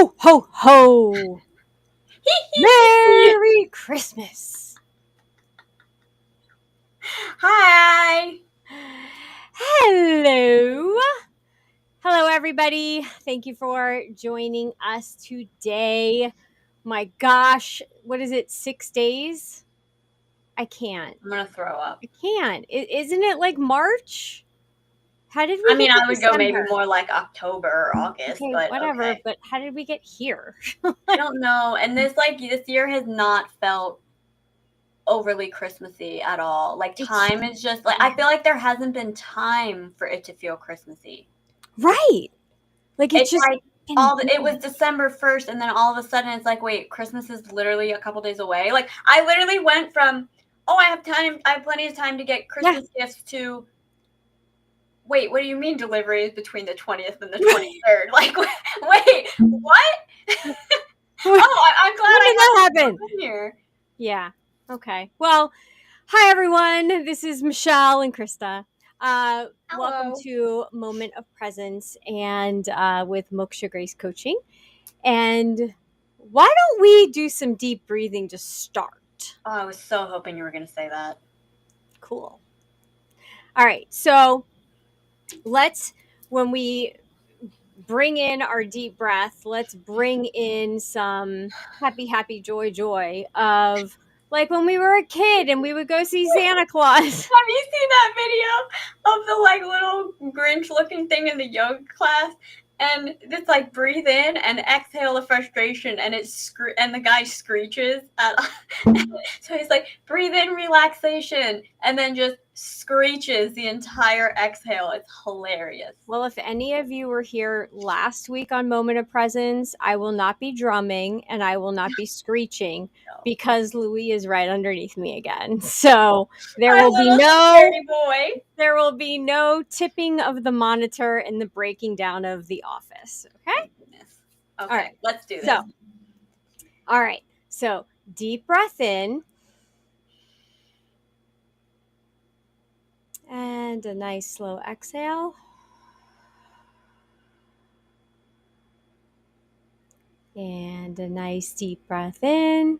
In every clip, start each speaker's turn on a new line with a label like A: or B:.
A: Ho, ho, ho! Merry Christmas!
B: Hi!
A: Hello! Hello, everybody. Thank you for joining us today. My gosh, what is it, 6 days? I can't.
B: I'm gonna throw up.
A: I can't. Isn't it like March? How did we
B: I mean,
A: get to
B: I would go maybe
A: December?
B: more like October or August,
A: Okay,
B: but
A: whatever,
B: okay.
A: but how did we get here?
B: I don't know. And this year has not felt overly Christmassy at all. Like time is just like I feel like there hasn't been time for it to feel Christmassy.
A: Right. Like it's just
B: like it was December 1st, and then all of a sudden it's like, wait, Christmas is literally a couple days away. Like I literally went from, oh, I have plenty of time to get Christmas gifts to, wait, what do you mean delivery is between the 20th and the 23rd? Like, wait, what? I'm glad
A: when did that happen?
B: Here.
A: Yeah. Okay. Well, hi everyone. This is Michelle and Krista. Welcome to Moment of Presence and with Moksha Grace Coaching. And why don't we do some deep breathing to start?
B: Oh, I was so hoping you were going to say that.
A: Cool. All right. So when we bring in our deep breath, let's bring in some happy, happy, joy, joy of like when we were a kid and we would go see Santa Claus.
B: Have you seen that video of the like little Grinch looking thing in the yoga class? And it's like breathe in and exhale the frustration, and and the guy screeches so he's like, breathe in relaxation, and then just screeches the entire exhale. It's hilarious.
A: Well, if any of you were here last week on Moment of Presence, I will not be drumming and I will not be screeching because Louis is right underneath me again. So there will be no tipping of the monitor and the breaking down of the office. Okay?
B: Okay, all right, let's do this.
A: All right. So deep breath in. And a nice slow exhale. And a nice deep breath in.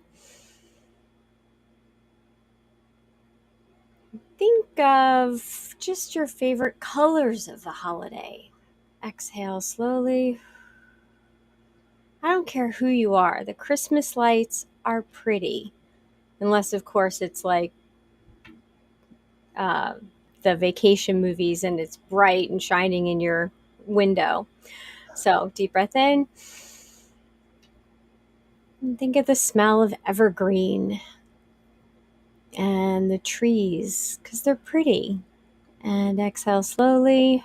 A: Think of just your favorite colors of the holiday. Exhale slowly. I don't care who you are. The Christmas lights are pretty. Unless, of course, it's like the vacation movies and it's bright and shining in your window. So deep breath in. And think of the smell of evergreen and the trees because they're pretty. And exhale slowly.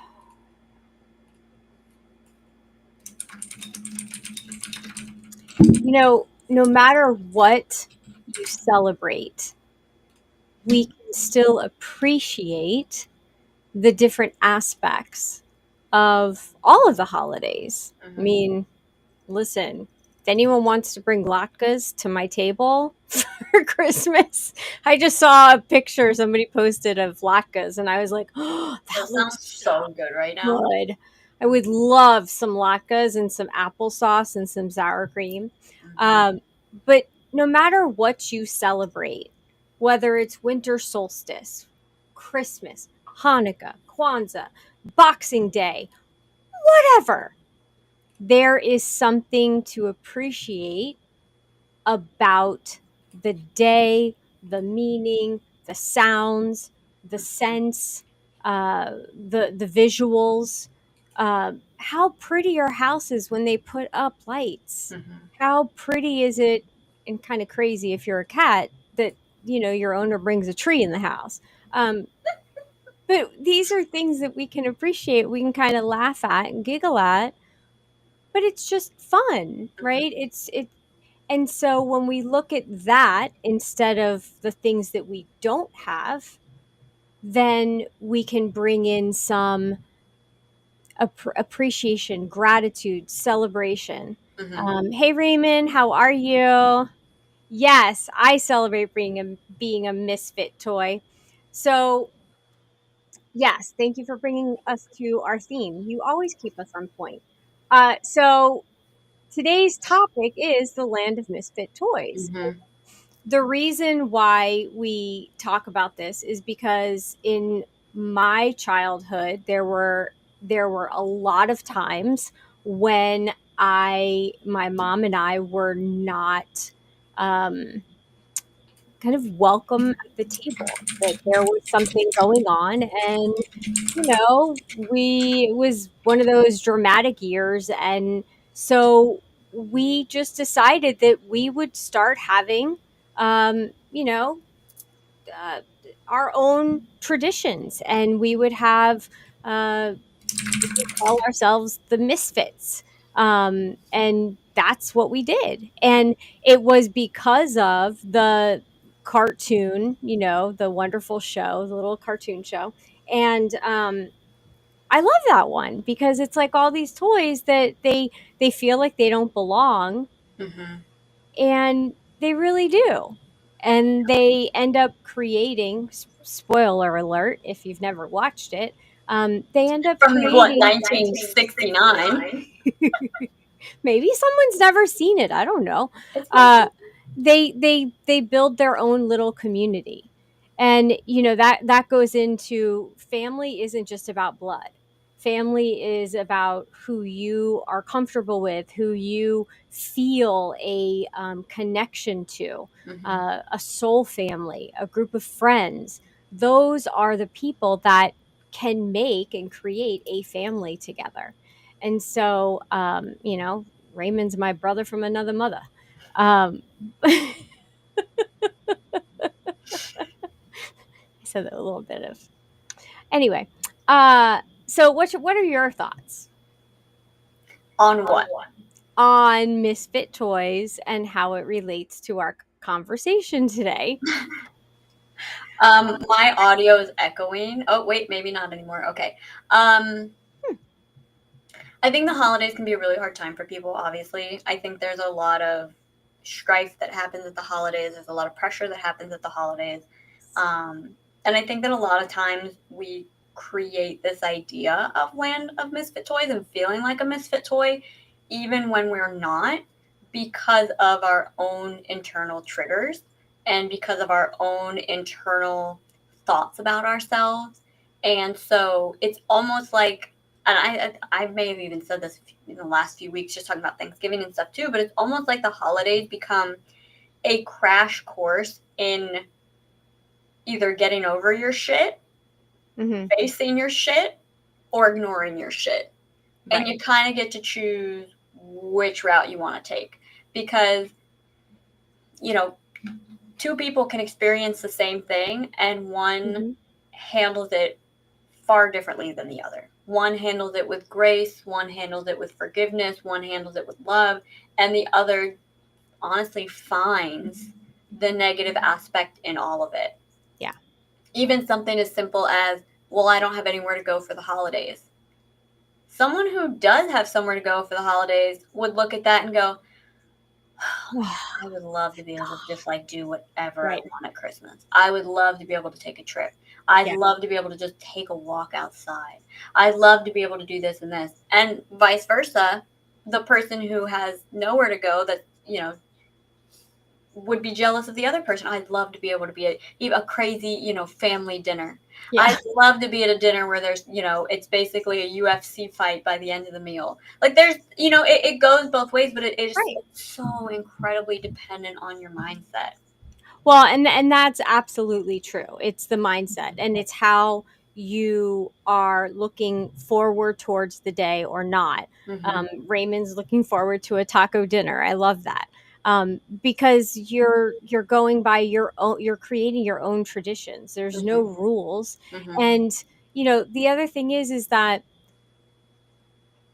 A: You know, no matter what you celebrate, we can still appreciate the different aspects of all of the holidays.
B: Mm-hmm.
A: I mean, listen, if anyone wants to bring latkes to my table for Christmas, I just saw a picture somebody posted of latkes and I was like, oh, that looks
B: so good right now.
A: Good. I would love some latkes and some applesauce and some sour cream. But no matter what you celebrate, whether it's winter solstice, Christmas, Hanukkah, Kwanzaa, Boxing Day, whatever, there is something to appreciate about the day, the meaning, the sounds, the sense, the visuals. How pretty your house is when they put up lights.
B: Mm-hmm.
A: How pretty is it, and kind of crazy if you're a cat, that your owner brings a tree in the house. But these are things that we can appreciate. We can kind of laugh at and giggle at, but it's just fun, right? And so when we look at that instead of the things that we don't have, then we can bring in some appreciation, gratitude, celebration.
B: Mm-hmm.
A: Hey, Raymond, how are you? Yes, I celebrate being a misfit toy. So, yes, thank you for bringing us to our theme. You always keep us on point. So Today's topic is the Land of Misfit Toys.
B: Mm-hmm.
A: The reason why we talk about this is because in my childhood there were a lot of times when my mom and I were not um, kind of welcome at the table. That there was something going on, and we it was one of those dramatic years, and so we just decided that we would start having um, you know uh, our own traditions, and we would have we would call ourselves the Misfits. And that's what we did. And it was because of the cartoon, the wonderful show, the little cartoon show. And I love that one because it's like all these toys that they feel like they don't belong,
B: Mm-hmm.
A: and they really do. And they end up creating, spoiler alert if you've never watched it, they end up
B: From what,
A: creating
B: 1969?
A: maybe someone's never seen it. I don't know.
B: It's not.
A: Uh, they build their own little community, and that goes into family. Isn't just about blood. Family is about who you are comfortable with, who you feel a connection to,
B: Mm-hmm.
A: a soul family, a group of friends. Those are the people that can make and create a family together. And so, Raymond's my brother from another mother. Um, I said that a little bit of anyway. So what are your thoughts
B: On what?
A: on Misfit Toys and how it relates to our conversation today?
B: My audio is echoing. Oh, wait, maybe not anymore. Okay. Um, I think the holidays can be a really hard time for people, obviously. I think there's a lot of strife that happens at the holidays, there's a lot of pressure that happens at the holidays. Um, and I think that a lot of times we create this idea of Land of Misfit Toys and feeling like a misfit toy, even when we're not, because of our own internal triggers and because of our own internal thoughts about ourselves. And so it's almost like, and I may have even said this in the last few weeks, just talking about Thanksgiving and stuff too, but it's almost like the holidays become a crash course in either getting over your shit,
A: Mm-hmm.
B: facing your shit, or ignoring your shit. And
A: Right.
B: you kind of get to choose which route you want to take because, you know, two people can experience the same thing and one
A: Mm-hmm.
B: handles it far differently than the other. One handles it with grace, one handles it with forgiveness, one handles it with love, and the other honestly finds the negative aspect in all of it.
A: Yeah.
B: Even something as simple as, well, I don't have anywhere to go for the holidays. Someone who does have somewhere to go for the holidays would look at that and go, I would love to be able to just like do whatever I
A: Right.
B: want at Christmas. I would love to be able to take a trip. I'd
A: Yeah.
B: love to be able to just take a walk outside. I'd love to be able to do this and this. And vice versa, the person who has nowhere to go that, would be jealous of the other person. I'd love to be able to be at a crazy, family dinner.
A: Yeah.
B: I'd love to be at a dinner where there's, it's basically a UFC fight by the end of the meal. Like there's, it goes both ways, but it is
A: Right.
B: so incredibly dependent on your mindset.
A: Well, and that's absolutely true. It's the mindset, and it's how you are looking forward towards the day or not.
B: Mm-hmm.
A: Raymond's looking forward to a taco dinner. I love that, because you're going by your own. You're creating your own traditions. There's no
B: Mm-hmm.
A: rules,
B: Mm-hmm.
A: and the other thing is that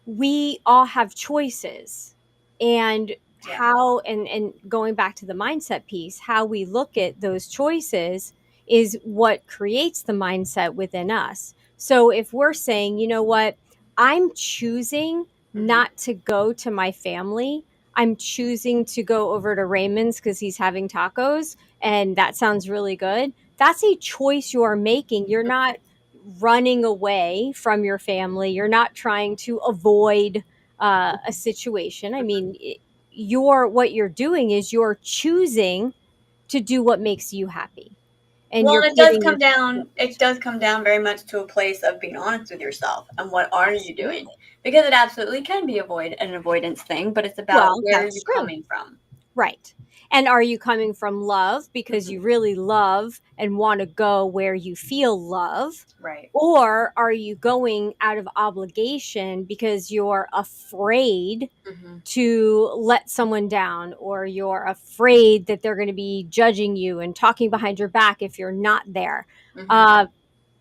A: we all have choices, and
B: Yeah.
A: how and going back to the mindset piece, how we look at those choices is what creates the mindset within us. So if we're saying, what, I'm choosing
B: Mm-hmm.
A: not to go to my family, I'm choosing to go over to Raymond's because he's having tacos and that sounds really good, that's a choice you are making. You're not running away from your family. You're not trying to avoid a situation. I mean, what you're doing is you're choosing to do what makes you happy, and
B: Well,
A: you're
B: and
A: giving yourself
B: it
A: grace.
B: does come down very much to a place of being honest with yourself and what are you doing?
A: Absolutely.
B: Because it absolutely can be an avoidance thing, but it's about
A: Well,
B: where are you
A: that's true.
B: coming from.
A: Right. And are you coming from love because
B: Hmm.
A: you really love and want to go where you feel love?
B: Right.
A: Or are you going out of obligation because you're afraid
B: Hmm.
A: to let someone down, or you're afraid that they're going to be judging you and talking behind your back if you're not there?
B: Hmm.
A: Uh,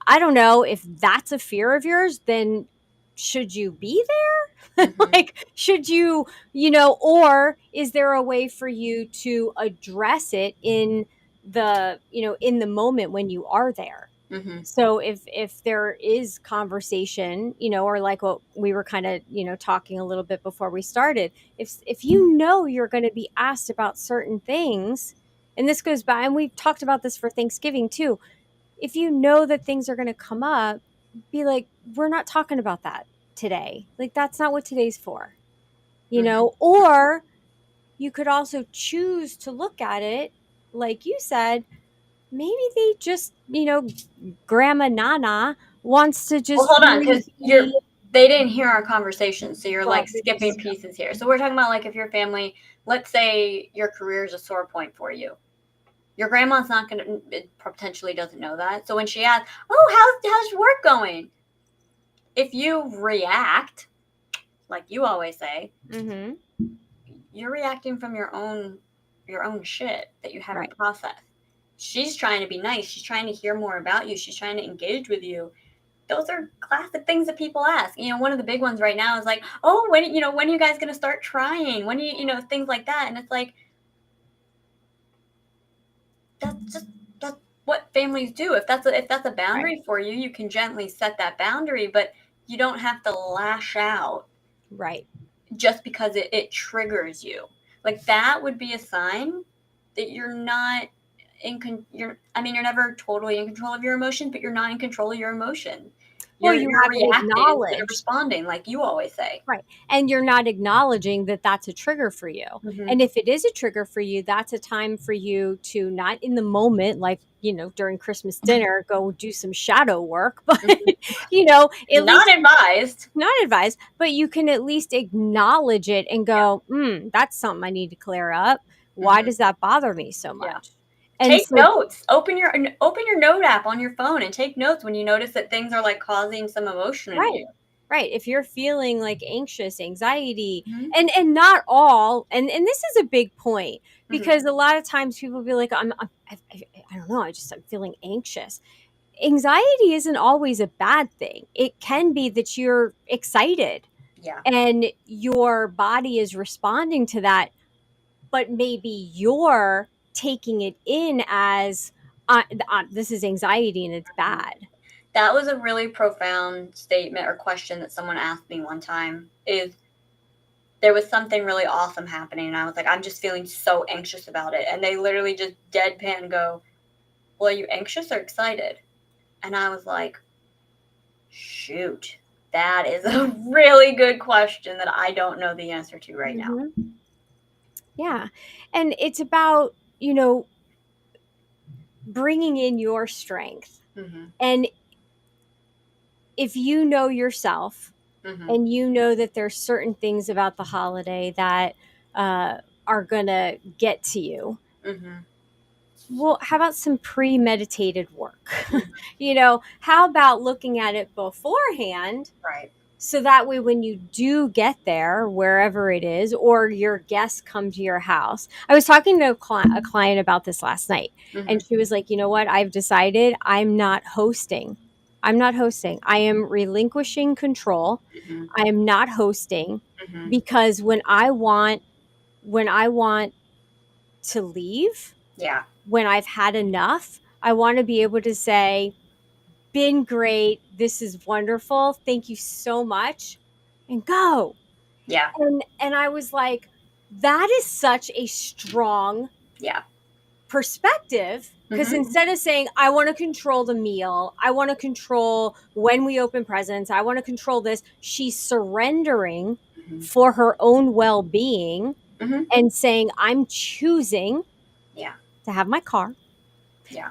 A: I don't know if that's a fear of yours, then should you be there?
B: Hmm.
A: Like, should you, or is there a way for you to address it in in the moment when you are there?
B: Hmm.
A: So if there is conversation, or like what we were kind of, talking a little bit before we started, if you're going to be asked about certain things, and this goes by, and we've talked about this for Thanksgiving too, if you know that things are going to come up, be like, we're not talking about that today. Like, that's not what today's for,
B: Hmm.
A: or you could also choose to look at it, like you said, maybe they just, Grandma Nana wants to
B: Well,
A: just
B: hold on,
A: really
B: because
A: be,
B: they didn't hear our conversation, so you're
A: well,
B: like
A: this is
B: skipping
A: true.
B: pieces here. So we're talking about like if your family, let's say your career is a sore point for you. Your grandma's not gonna it potentially doesn't know that. So when she asks, "Oh, how's your work going?" If you react like you always say,
A: Mm-hmm.
B: you're reacting from your own shit that you haven't
A: Right.
B: processed. She's trying to be nice. She's trying to hear more about you. She's trying to engage with you. Those are classic things that people ask. One of the big ones right now is like, "Oh, when are you guys going to start trying? When things like that." And it's like that's just that's what families do. If that's a
A: Right.
B: boundary for you, you can gently set that boundary, but you don't have to lash out
A: Right.
B: just because it triggers you. Like that would be a sign that you're not you're never totally in control of your emotions, but you're not in control of your emotion.
A: Well,
B: You're
A: you
B: you're
A: haven't
B: reacting instead of
A: acknowledged.
B: responding, like you always say.
A: Right. And you're not acknowledging that that's a trigger for you.
B: Hmm.
A: And if it is a trigger for you, that's a time for you to, not in the moment, like, during Christmas dinner, go do some shadow work, but,
B: Hmm.
A: at
B: Not
A: least
B: advised.
A: not advised, but you can at least acknowledge it and
B: Yeah.
A: go, that's something I need to clear up. Why
B: Hmm.
A: does that bother me so
B: Yeah.
A: much? And
B: Take
A: so,
B: notes. Open your note app on your phone and take notes when you notice that things are like causing some emotion in
A: right.
B: you.
A: Right. If you're feeling like anxious, anxiety,
B: Hmm.
A: and not all, and this is a big point,
B: Hmm.
A: because a lot of times people be like, I don't know, I'm feeling anxious. Anxiety isn't always a bad thing. It can be that you're excited
B: Yeah.
A: and your body is responding to that, but maybe you're taking it in as, this is anxiety and it's bad.
B: That was a really profound statement or question that someone asked me one time. Is there was something really awesome happening, and I was like, I'm just feeling so anxious about it. And they literally just deadpan go, "Well, are you anxious or excited?" And I was like, shoot, that is a really good question that I don't know the answer to right now.
A: Hmm. Yeah. And it's about, bringing in your strength.
B: Hmm.
A: And if you know yourself,
B: Hmm.
A: and you know that there's certain things about the holiday that uh, are going to get to you,
B: Hmm.
A: well, how about some premeditated work?
B: Hmm.
A: How about looking at it beforehand,
B: Right.
A: so that way when you do get there, wherever it is, or your guests come to your house. I was talking to a client about this last night, and
B: Hmm.
A: she was like, you know what, I've decided I'm not hosting. I am relinquishing control.
B: Hmm.
A: I am not hosting,
B: Hmm.
A: because when I want to leave,
B: Yeah.
A: when I've had enough, I want to be able to say, been great. This is wonderful. Thank you so much. And go.
B: Yeah.
A: And I was like, that is such a strong
B: Yeah.
A: perspective, because
B: Hmm.
A: instead of saying, I want to control the meal, I want to control when we open presents, I want to control this, she's surrendering for her own well-being
B: Mhm.
A: and saying, I'm choosing
B: Yeah.
A: to have my car
B: Yeah.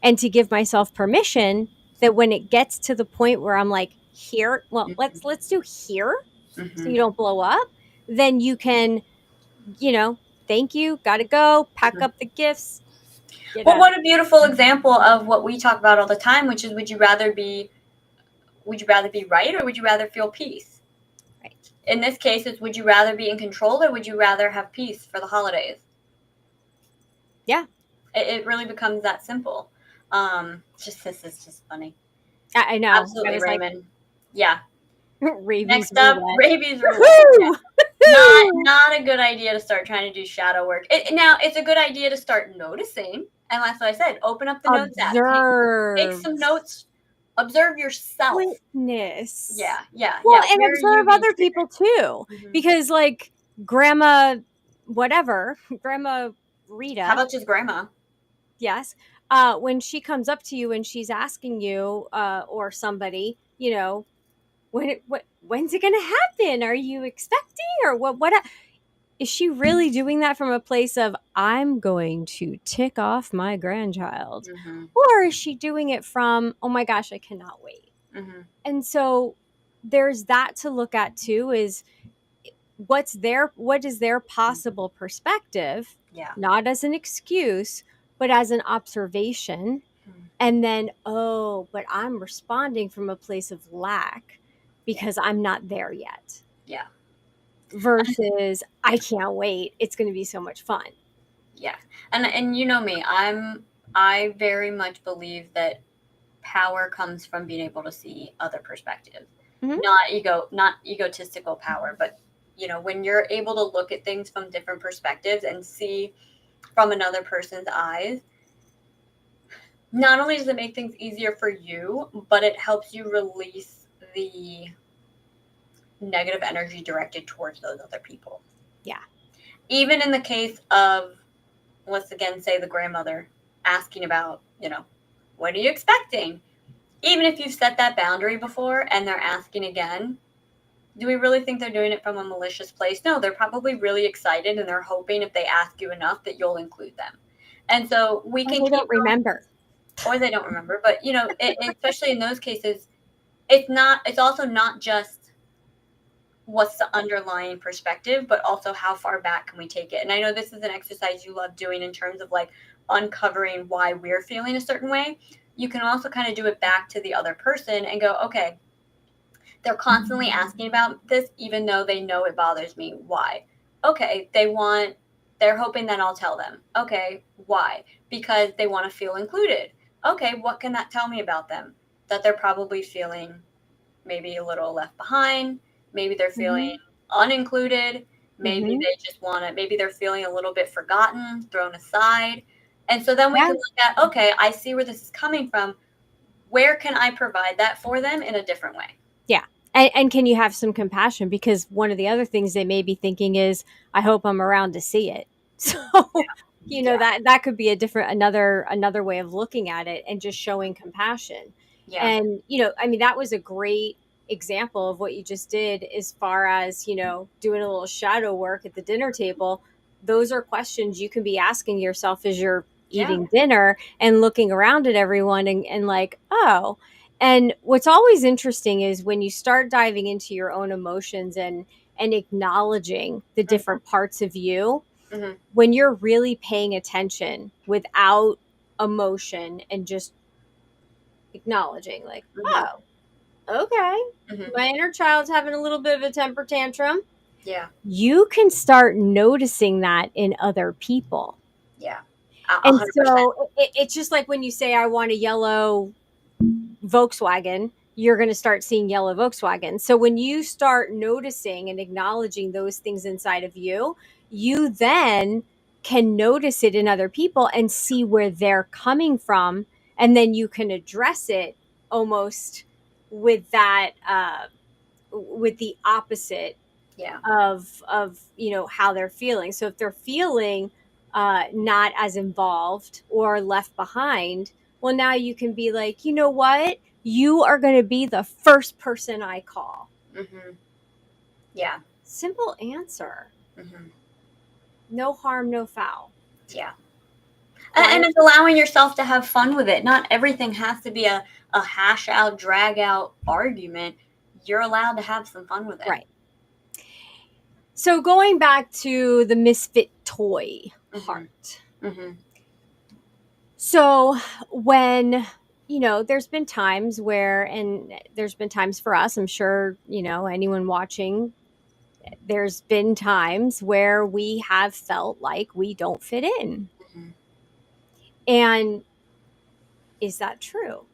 A: and to give myself permission that when it gets to the point where I'm like, here, well,
B: Mhm.
A: let's do here so you
B: Mhm.
A: don't blow up, then you can, you know, thank you, gotta go, pack
B: Mhm.
A: up the gifts, get
B: Well,
A: out of
B: what a beautiful example of what we talk about all the time, which is would you rather be right or would you rather feel peace?
A: right.
B: In this case, it's would you rather be in control or would you rather have peace for the holidays?
A: Yeah,
B: It really becomes that simple. Just this is just funny.
A: I know. I
B: Absolutely,
A: was like,
B: Raymond. Yeah.
A: rabies
B: Next up,
A: roulette.
B: rabies roulette. Yeah.
A: Woohoo! Woohoo!
B: Not a good idea to start trying to do shadow work. Now, it's a good idea to start noticing, and that's what I said. Open up the notes app. Take
A: Observe.
B: some notes. Observe yourself.
A: Witness.
B: Yeah, yeah,
A: Well,
B: yeah.
A: and
B: Where are you
A: observe
B: being
A: other
B: triggered?
A: people too.
B: Mhm.
A: Because, like, Grandma, whatever, Grandma
B: How
A: Rita,
B: about just grandma?
A: yes, when she comes up to you and she's asking you, or somebody, you know, when's it going to happen? Are you expecting? Or what? Is she really doing that from a place of, I'm going to tick off my grandchild?
B: Mhm.
A: Or is she doing it from, oh my gosh, I cannot wait?
B: Mhm.
A: And so there's that to look at too, is what is their possible perspective,
B: Yeah.
A: not as an excuse, but as an observation.
B: Mhm.
A: And then, oh, but I'm responding from a place of lack
B: Yeah.
A: because I'm not there yet.
B: Yeah.
A: Versus, I can't wait. It's going to be so much fun.
B: Yeah. And you know me. I very much believe that power comes from being able to see other perspectives.
A: Mhm.
B: Not egotistical power, but when you're able to look at things from different perspectives and see from another person's eyes, not only does it make things easier for you, but it helps you release the negative energy directed towards those other people.
A: Yeah.
B: Even in the case of, let's again say the grandmother asking about, what are you expecting? Even if you've set that boundary before and they're asking again, do we really think they're doing it from a malicious place? No, they're probably really excited and they're hoping if they ask you enough that you'll include them. And so we
A: Or
B: can
A: they
B: keep
A: don't
B: going,
A: remember.
B: or they don't remember. But especially in those cases, it's also not just what's the underlying perspective, but also how far back can we take it. And I know this is an exercise you love doing in terms of like uncovering why we're feeling a certain way. You can also kind of do it back to the other person and go, okay, they're constantly asking about this, even though they know it bothers me. Why? Okay, they're hoping that I'll tell them. Okay, why? Because they want to feel included. Okay, what can that tell me about them? That they're probably feeling maybe a little left behind. Maybe they're feeling
A: Hmm.
B: unincluded. Maybe
A: Hmm.
B: they just want to, maybe they're feeling a little bit forgotten, thrown aside. And so then we
A: Yeah.
B: can look at, okay, I see where this is coming from. Where can I provide that for them in a different way?
A: Yeah. And can you have some compassion? Because one of the other things they may be thinking is, I hope I'm around to see it. So,
B: Yeah.
A: that could be a different, another way of looking at it and just showing compassion.
B: Yeah.
A: And, I mean, that was a great example of what you just did as far as, doing a little shadow work at the dinner table. Those are questions you can be asking yourself as you're
B: Yeah.
A: eating dinner and looking around at everyone and like, oh, and what's always interesting is when you start diving into your own emotions and acknowledging the
B: Mm-hmm.
A: different parts of you,
B: Mm-hmm.
A: when you're really paying attention without emotion and just acknowledging, like,
B: Mm-hmm.
A: oh, okay,
B: Mm-hmm.
A: my inner child's having a little bit of a temper tantrum.
B: Yeah.
A: You can start noticing that in other people.
B: Yeah. A
A: And
B: 100%.
A: so it's just like when you say, I want a yellow Volkswagen, you're going to start seeing yellow Volkswagen. So when you start noticing and acknowledging those things inside of you, you then can notice it in other people and see where they're coming from. And then you can address it almost with that, with the opposite
B: Yeah.
A: of how they're feeling. So if they're feeling not as involved or left behind, well, now you can be like, you know what, you are going to be the first person I call.
B: Mm-hmm. Yeah.
A: Simple answer.
B: Mm-hmm.
A: No harm, no foul.
B: Yeah. And
A: Quiet.
B: it's allowing yourself to have fun with it. Not everything has to be a hash out, drag out argument. You're allowed to have some fun with it.
A: Right. So going back to the misfit toy
B: Mm-hmm.
A: part.
B: Mm-hmm.
A: So when, there's been times where, and there's been times for us, I'm sure, anyone watching, there's been times where we have felt like we don't fit in.
B: Mm-hmm.
A: And is that true?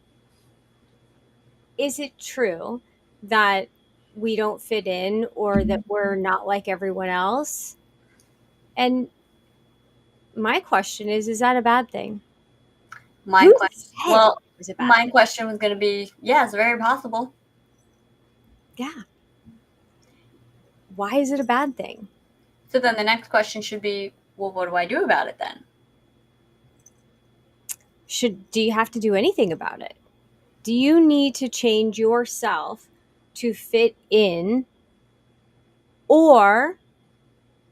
A: Is it true that we don't fit in or that we're not like everyone else? And my question is that a bad thing?
B: My
A: Who
B: question,
A: said
B: well,
A: it was a bad
B: my
A: thing?
B: question was going to be, yeah, it's very possible.
A: Yeah. Why is it a bad thing?
B: So then the next question should be, well, what do I do about it then?
A: Do you have to do anything about it? Do you need to change yourself to fit in, or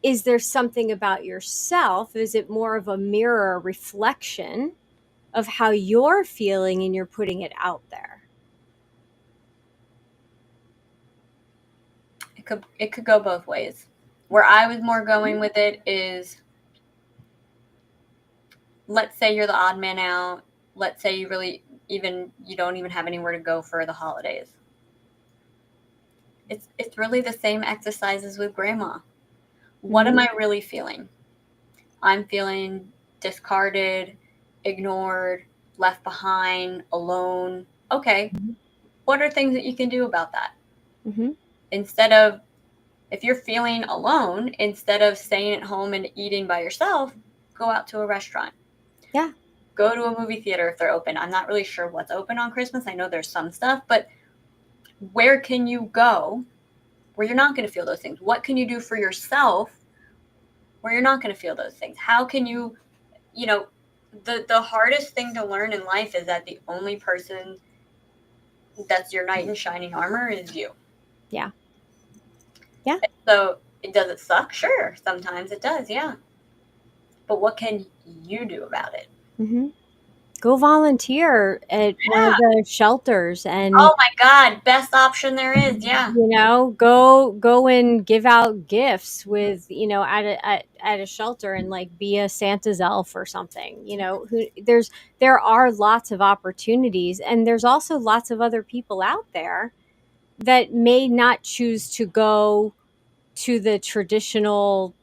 A: is there something about yourself? Is it more of a mirror reflection of how you're feeling and you're putting it out there?
B: It could go both ways. Where I was more going with it is, let's say you're the odd man out. Let's say you don't even have anywhere to go for the holidays. It's really the same exercises with grandma. What am I really feeling? I'm feeling discarded, ignored, left behind, alone. Okay, what are things that you can do about that?
A: Mm-hmm.
B: Instead of, if you're feeling alone, instead of staying at home and eating by yourself, go out to a restaurant.
A: Yeah.
B: Go to a movie theater if they're open. I'm not really sure what's open on Christmas. I know there's some stuff, but where can you go where you're not going to feel those things? What can you do for yourself where you're not going to feel those things? How can you, you know, the hardest thing to learn in life is that the only person that's your knight in shining armor is you.
A: Yeah. Yeah.
B: So does it suck? Sure. Sometimes it does. Yeah. But what can you do about it?
A: Mm-hmm. Go volunteer at one of
B: Yeah.
A: the shelters and
B: Oh my God. Best option there is. Yeah.
A: go and give out gifts with at a shelter and like be a Santa's elf or something. There are lots of opportunities, and there's also lots of other people out there that may not choose to go to the traditional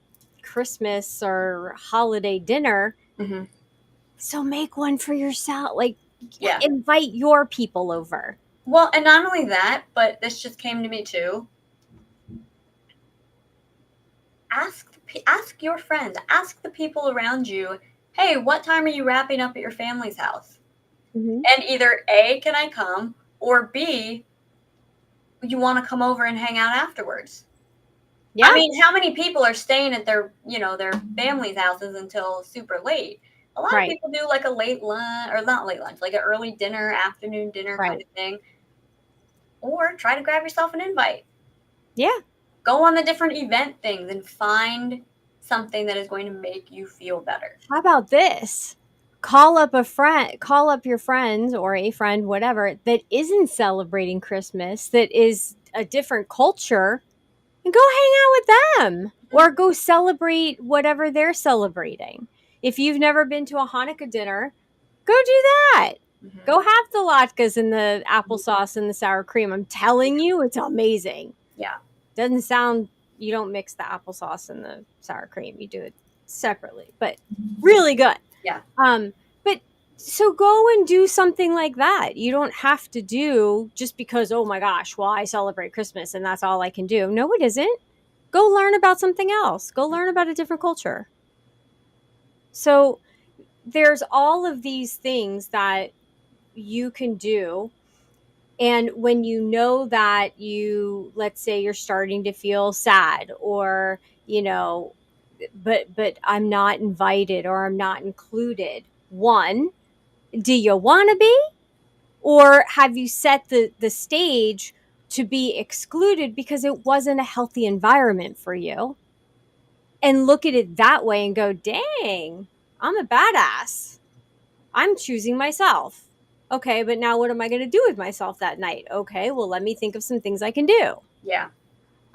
A: Christmas or holiday dinner.
B: Mm-hmm.
A: So make one for yourself. Like,
B: Yeah.
A: invite your people over.
B: Well, and not only that, but this just came to me too. Ask your friends, ask the people around you, hey, what time are you wrapping up at your family's house?
A: Mm-hmm.
B: And either A, can I come? Or B, you want to come over and hang out afterwards?
A: Yeah.
B: I mean, how many people are staying at their family's houses until super late? A lot of
A: Right.
B: people do like a late lunch, or not late lunch, like an early dinner, afternoon dinner kind
A: Right.
B: of thing. Or try to grab yourself an invite.
A: Yeah.
B: Go on the different event things and find something that is going to make you feel better.
A: How about this? Call up your friends or a friend, whatever, that isn't celebrating Christmas, that is a different culture, and go hang out with them or go celebrate whatever they're celebrating. If you've never been to a Hanukkah dinner, go do that.
B: Mm-hmm.
A: Go have the latkes and the applesauce and the sour cream. I'm telling you, it's amazing.
B: Yeah.
A: Doesn't sound, you don't mix the applesauce and the sour cream. You do it separately, but really good.
B: Yeah.
A: But so go and do something like that. You don't have to do just because, oh my gosh, well, I celebrate Christmas and that's all I can do. No, it isn't. Go learn about something else. Go learn about a different culture. So there's all of these things that you can do. And when you know that let's say you're starting to feel sad, or, but I'm not invited or I'm not included. One, do you want to be? Or have you set the stage to be excluded because it wasn't a healthy environment for you. And look at it that way and go, dang, I'm a badass. I'm choosing myself. Okay, but now what am I going to do with myself that night? Okay, well, let me think of some things I can do.
B: Yeah.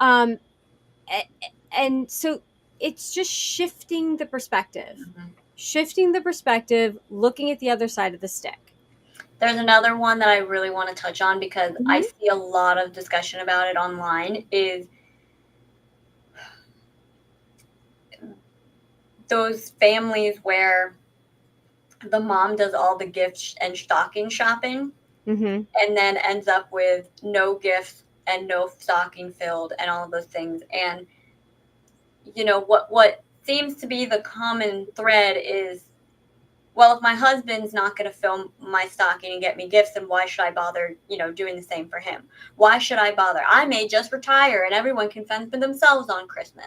A: Um, and so it's just shifting the perspective, looking at the other side of the stick.
B: There's another one that I really want to touch on because I
A: Mm-hmm.
B: see a lot of discussion about it online is those families where the mom does all the gifts and stocking shopping
A: Mm-hmm.
B: and then ends up with no gifts and no stocking filled and all of those things. And what seems to be the common thread is, well, if my husband's not going to fill my stocking and get me gifts, then why should I bother, doing the same for him? Why should I bother? I may just retire and everyone can fend for themselves on Christmas.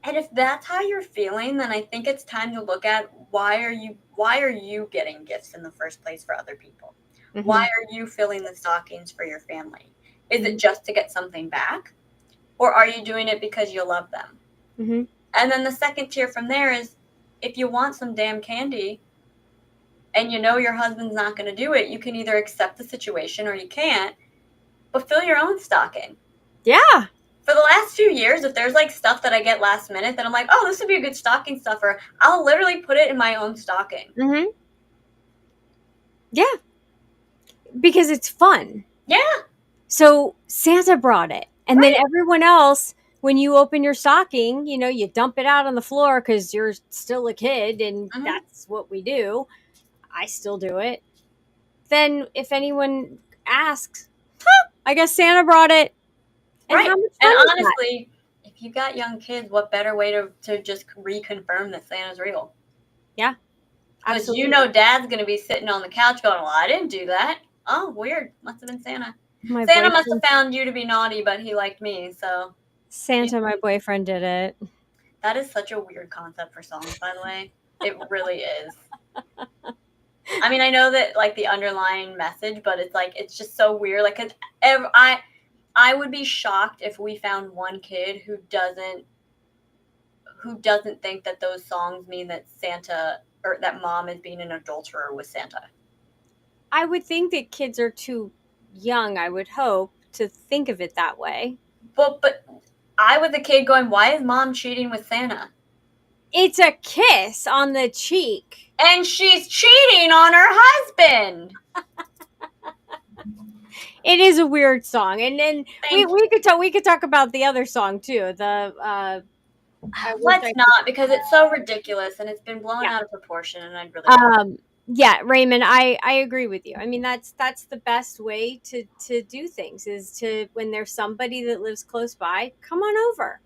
B: And if that's how you're feeling, then I think it's time to look at why are you getting gifts in the first place for other people?
A: Mm-hmm.
B: Why are you filling the stockings for your family? Is
A: Mm-hmm.
B: it just to get something back? Or are you doing it because you love them?
A: Mm-hmm.
B: And then the second tier from there is, if you want some damn candy and you know your husband's not going to do it, you can either accept the situation or you can't, but fill your own stocking.
A: Yeah.
B: For the last few years, if there's like stuff that I get last minute, then I'm like, oh, this would be a good stocking stuffer. I'll literally put it in my own stocking.
A: Mm-hmm. Yeah. Because it's fun.
B: Yeah.
A: So Santa brought it. And
B: Right.
A: then everyone else, when you open your stocking, you dump it out on the floor because you're still a kid and
B: Mm-hmm.
A: that's what we do. I still do it. Then if anyone asks, I guess Santa brought it. And
B: Right.
A: how much
B: And
A: fun is that?
B: honestly, if you got young kids, what better way to just reconfirm that Santa's real?
A: Yeah,
B: Because
A: absolutely.
B: Dad's going to be sitting on the couch going, well, I didn't do that. Oh, weird. Must have been Santa.
A: My
B: Santa must have
A: boyfriend,
B: found you to be naughty, but he liked me. So
A: Santa, my boyfriend did it.
B: that is such a weird concept for songs, by the way. It really is. I mean, I know that like the underlying message, but it's like it's just so weird. Like, 'cause I would be shocked if we found one kid who doesn't think that those songs mean that Santa or that mom is being an adulterer with Santa.
A: I would think that kids are too young, I would hope, to think of it that way.
B: But I was a kid going, why is mom cheating with Santa?
A: It's a kiss on the cheek.
B: And she's cheating on her husband.
A: It is a weird song, and then we could talk about the other song too. I wish
B: Let's
A: I
B: not, because it's so ridiculous and it's been blown
A: yeah.
B: out of proportion, and I'd really want.
A: Yeah, Raymond, I agree with you. I mean, that's the best way to do things is to when there's somebody that lives close by, come on over.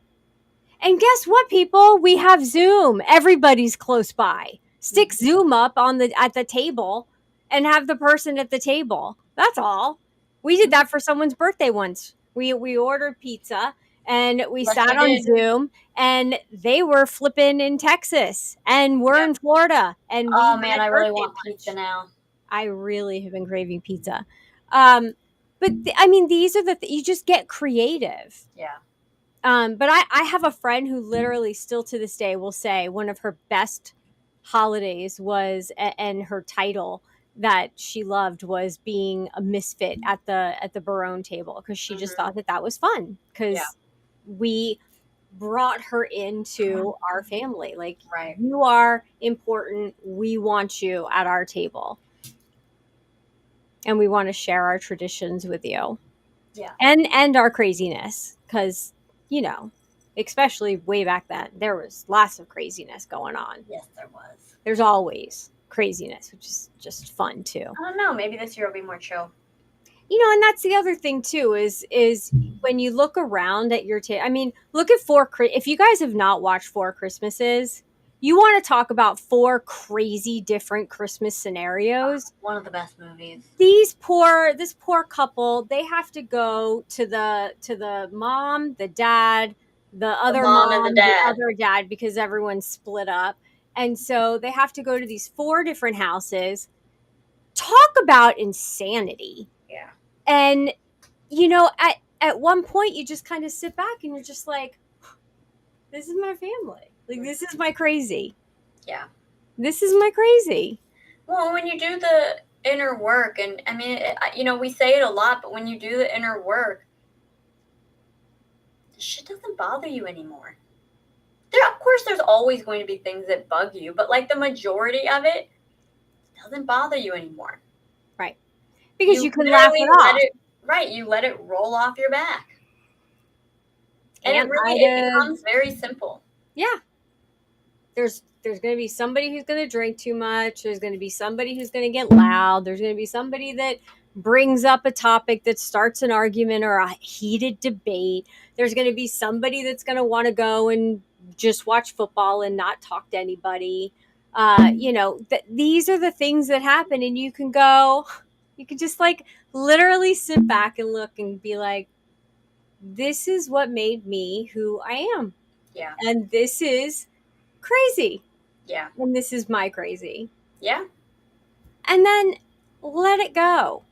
A: And guess what, people? We have Zoom. Everybody's close by. Stick Zoom up at the table and have the person at the table. That's all. We did that for someone's birthday once. We ordered pizza and we
B: Yes, we
A: sat on
B: did.
A: Zoom and they were flipping in Texas and we're
B: Yep.
A: in Florida and we
B: Oh man,
A: had
B: I really
A: birthday
B: want pizza
A: lunch.
B: now.
A: I really have been craving pizza. I mean, these are you just get creative.
B: Yeah.
A: But I have a friend who literally still to this day will say one of her best holidays was, and her title that she loved was being a misfit at the Barone table because she just thought that was fun
B: Yeah.
A: because we brought her into our family. Like,
B: Right.
A: you are important. We want you at our table. And we want to share our traditions with you.
B: Yeah.
A: And our craziness because especially way back then there was lots of craziness going on.
B: Yes, there was.
A: There's always craziness, which is just fun too.
B: I don't know. Maybe this year will be more chill.
A: And that's the other thing too is when you look around at your I mean, look at if you guys have not watched Four Christmases, you want to talk about four crazy different Christmas scenarios.
B: One of the best movies.
A: This poor couple, they have to go to the mom, the dad, the other
B: mom and the
A: mom, the
B: dad.
A: other dad, because everyone's split up. And so they have to go to these four different houses. Talk about insanity.
B: Yeah.
A: And you know, at one point you just kind of sit back and you're just like, this is my family. Like, this is my crazy.
B: Yeah.
A: This is my crazy.
B: Well, when you do the inner work, and I mean, we say it a lot, but when you do the inner work, the shit doesn't bother you anymore. Of course, there's always going to be things that bug you, but like the majority of it doesn't bother you anymore.
A: Right. Because you can laugh it off.
B: You let it roll off your back. And
A: And
B: it becomes very simple.
A: Yeah. There's going to be somebody who's going to drink too much. There's going to be somebody who's going to get loud. There's going to be somebody that brings up a topic that starts an argument or a heated debate. There's going to be somebody that's going to want to go and just watch football and not talk to anybody. These are the things that happen, and you can just like literally sit back and look and be like, this is what made me who I am.
B: Yeah.
A: And this is crazy.
B: Yeah.
A: And this is my crazy.
B: Yeah.
A: And then let it go,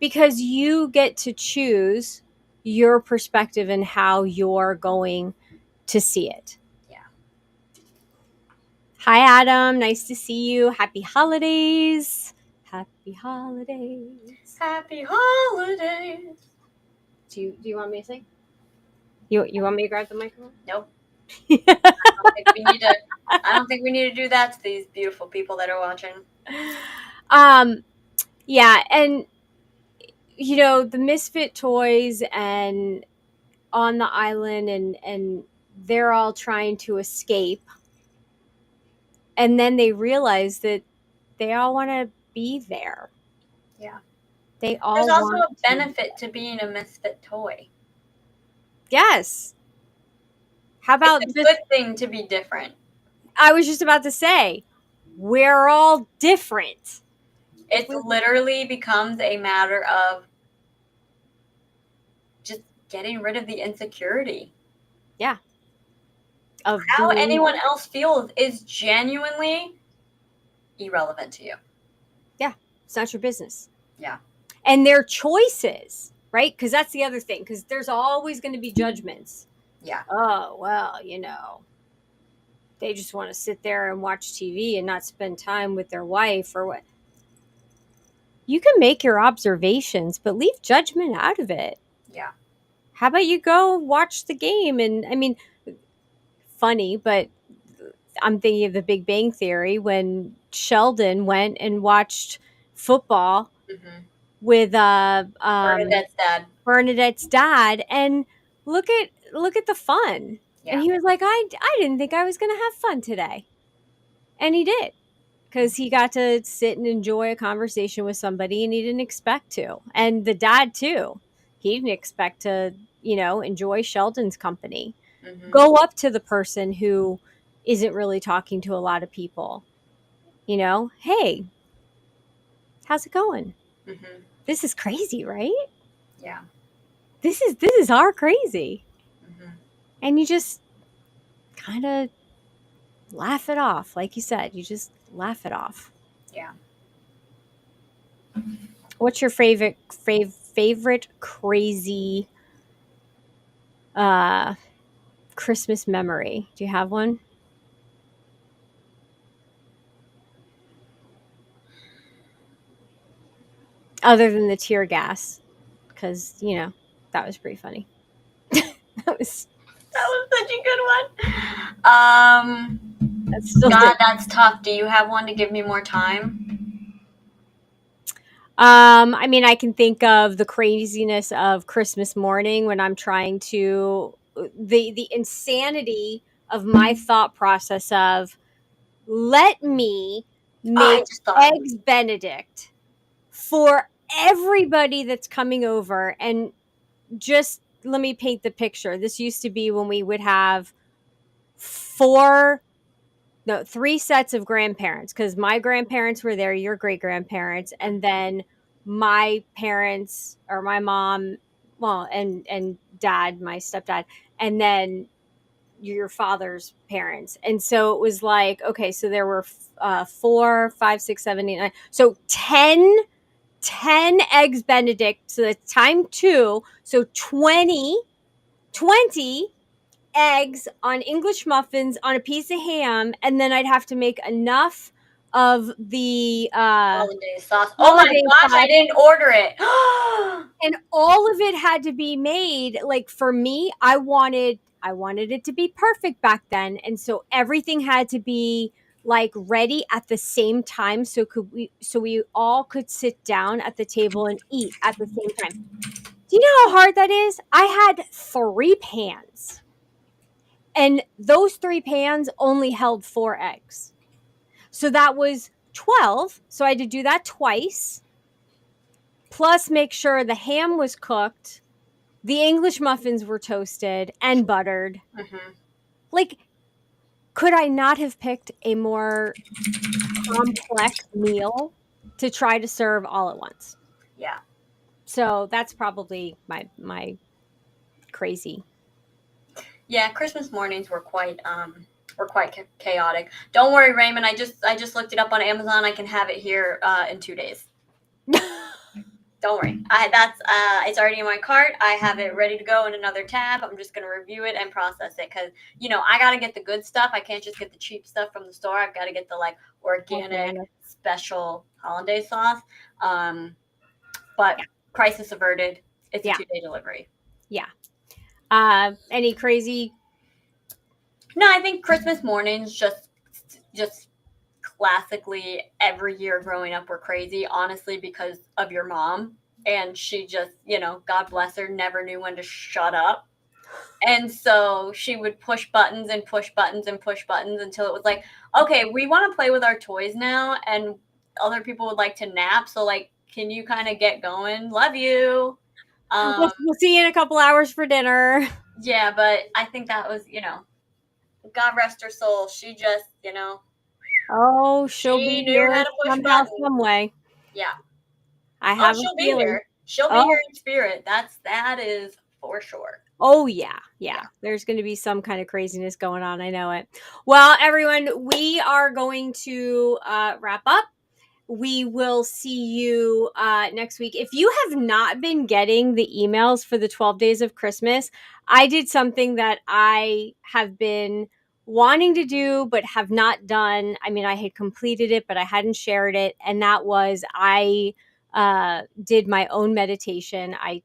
A: because you get to choose your perspective and how you're going to see it.
B: Yeah.
A: Hi, Adam. Nice to see you. Happy holidays. Happy holidays.
B: Happy holidays.
A: Do you want me to sing? You want me to grab the microphone?
B: Nope. I don't think we need to do that to these beautiful people that are watching.
A: Yeah, and the Misfit Toys and on the island, and they're all trying to escape, and then they realize that they all want to be there.
B: Yeah.
A: They all
B: There's also
A: want
B: a benefit to being a misfit toy.
A: Yes. How about
B: it's a good thing to be different?
A: I was just about to say, we're all different.
B: It literally becomes a matter of just getting rid of the insecurity.
A: Yeah.
B: Of how anyone else feels is genuinely irrelevant to you.
A: Yeah. It's not your business.
B: Yeah.
A: And their choices, right? Because that's the other thing, because there's always going to be judgments.
B: Yeah.
A: Oh, well, they just want to sit there and watch TV and not spend time with their wife or what. You can make your observations, but leave judgment out of it.
B: Yeah.
A: How about you go watch the game? And I mean, funny, but I'm thinking of the Big Bang Theory when Sheldon went and watched football with Bernadette's dad, and look at the fun. Yeah. And he was like, I didn't think I was going to have fun today. And he did, because he got to sit and enjoy a conversation with somebody, and he didn't expect to. And the dad too. He didn't expect to, enjoy Sheldon's company. Mm-hmm. Go up to the person who isn't really talking to a lot of people. Hey, how's it going? Mm-hmm. This is crazy, right?
B: Yeah.
A: This is our crazy. Mm-hmm. And you just kind of laugh it off. Like you said, you just laugh it off.
B: Yeah.
A: What's your favorite crazy Christmas memory? Do you have one? Other than the tear gas, because that was pretty funny. that was
B: such a good one. That's tough. Do you have one to give me more time?
A: I mean, I can think of the craziness of Christmas morning when I'm trying to the insanity of my thought process of, let me make eggs Benedict for everybody that's coming over, and just let me paint the picture. This used to be when we would have 3 sets of grandparents, because my grandparents were there, your great grandparents, and then my parents, or my mom, well, and dad, my stepdad, and then your father's parents. And so it was like, okay, so there were 4, 5, 6, 7, 8, 9, so 10 10 eggs Benedict, so that's time 2, so 20 eggs on English muffins on a piece of ham, and then I'd have to make enough of the
B: Hollandaise sauce. Oh my
A: hollandaise
B: gosh, I
A: sauce,
B: didn't order it.
A: and all of it had to be made like for me. I wanted it to be perfect back then, and so everything had to be like ready at the same time, so we all could sit down at the table and eat at the same time. Do you know how hard that is? I had 3 pans, and those 3 pans only held 4 eggs. So that was 12. So I had to do that twice, plus make sure the ham was cooked, the English muffins were toasted and buttered.
B: Mhm.
A: Like, could I not have picked a more complex meal to try to serve all at once?
B: Yeah.
A: So that's probably my crazy.
B: Yeah, Christmas mornings were quite chaotic. Don't worry, Raymond. I just looked it up on Amazon. I can have it here in 2 days. Don't worry. It's already in my cart. I have it ready to go in another tab. I'm just gonna review it and process it because I gotta get the good stuff. I can't just get the cheap stuff from the store. I've got to get the like organic
A: Organic.
B: special hollandaise sauce. But
A: Yeah.
B: crisis averted. It's a
A: Yeah.
B: 2-day delivery.
A: Yeah. Any crazy?
B: No, I think Christmas mornings just classically every year growing up were crazy, honestly, because of your mom. And she just, God bless her, never knew when to shut up. And so she would push buttons and push buttons and push buttons until it was like, okay, we want to play with our toys now. And other people would like to nap. So, like, can you kind of get going? Love you.
A: We'll see you in a couple hours for dinner.
B: Yeah, but I think that was, God rest her soul. She just,
A: Oh, she'll be
B: she knew how
A: here
B: to push
A: somehow,
B: buttons.
A: some way.
B: Yeah.
A: I
B: Oh,
A: have a
B: she'll be
A: feeling.
B: here. She'll be
A: Oh,
B: here in spirit. That is for sure.
A: oh yeah, yeah.
B: Yeah.
A: There's going to be some kind of craziness going on. I know it. Well, everyone, we are going to wrap up. We will see you next week. If you have not been getting the emails for the 12 days of Christmas, I did something that I have been wanting to do but have not done. I mean, I had completed it, but I hadn't shared it. And that was I did my own meditation. I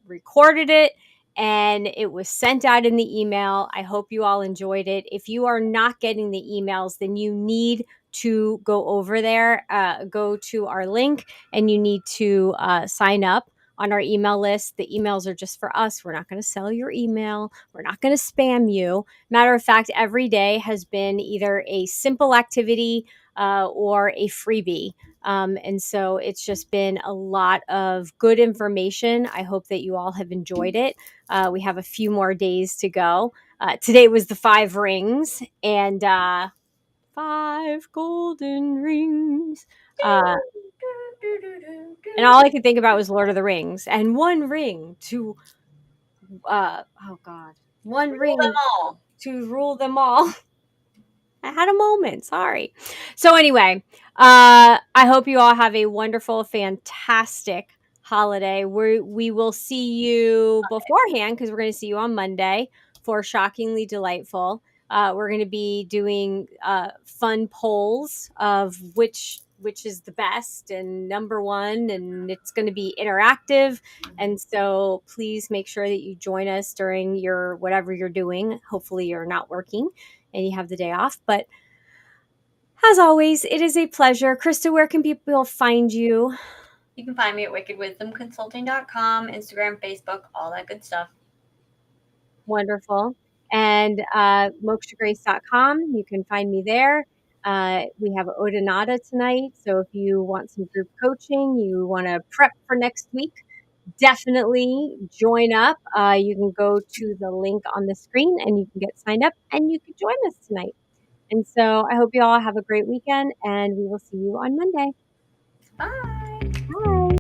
A: recorded it and it was sent out in the email. I hope you all enjoyed it. If you are not getting the emails, then you need to go over there, go to our link, and you need to sign up on our email list. The emails are just for us. We're not going to sell your email. We're not going to spam you. Matter of fact, every day has been either a simple activity or a freebie. And so it's just been a lot of good information. I hope that you all have enjoyed it. We have a few more days to go. Today was the 5 rings, and 5 golden rings. And all I could think about was Lord of the Rings and one ring to, oh God, one
B: Rule them
A: ring
B: all.
A: to rule them all. I had a moment. Sorry. So anyway, I hope you all have a wonderful, fantastic holiday. We will see you beforehand because we're going to see you on Monday for Shockingly Delightful. We're going to be doing fun polls of which is the best and number one, and it's going to be interactive. And so please make sure that you join us during your whatever you're doing. Hopefully you're not working and you have the day off. But as always, it is a pleasure. Krista, where can people find you?
B: You can find me at wickedwisdomconsulting.com, Instagram, Facebook, all that good stuff.
A: Wonderful. And mokshagrace.com. You can find me there. We have Odinata tonight. So if you want some group coaching, you want to prep for next week, definitely join up. You can go to the link on the screen and you can get signed up and you can join us tonight. And so I hope you all have a great weekend and we will see you on Monday.
B: Bye.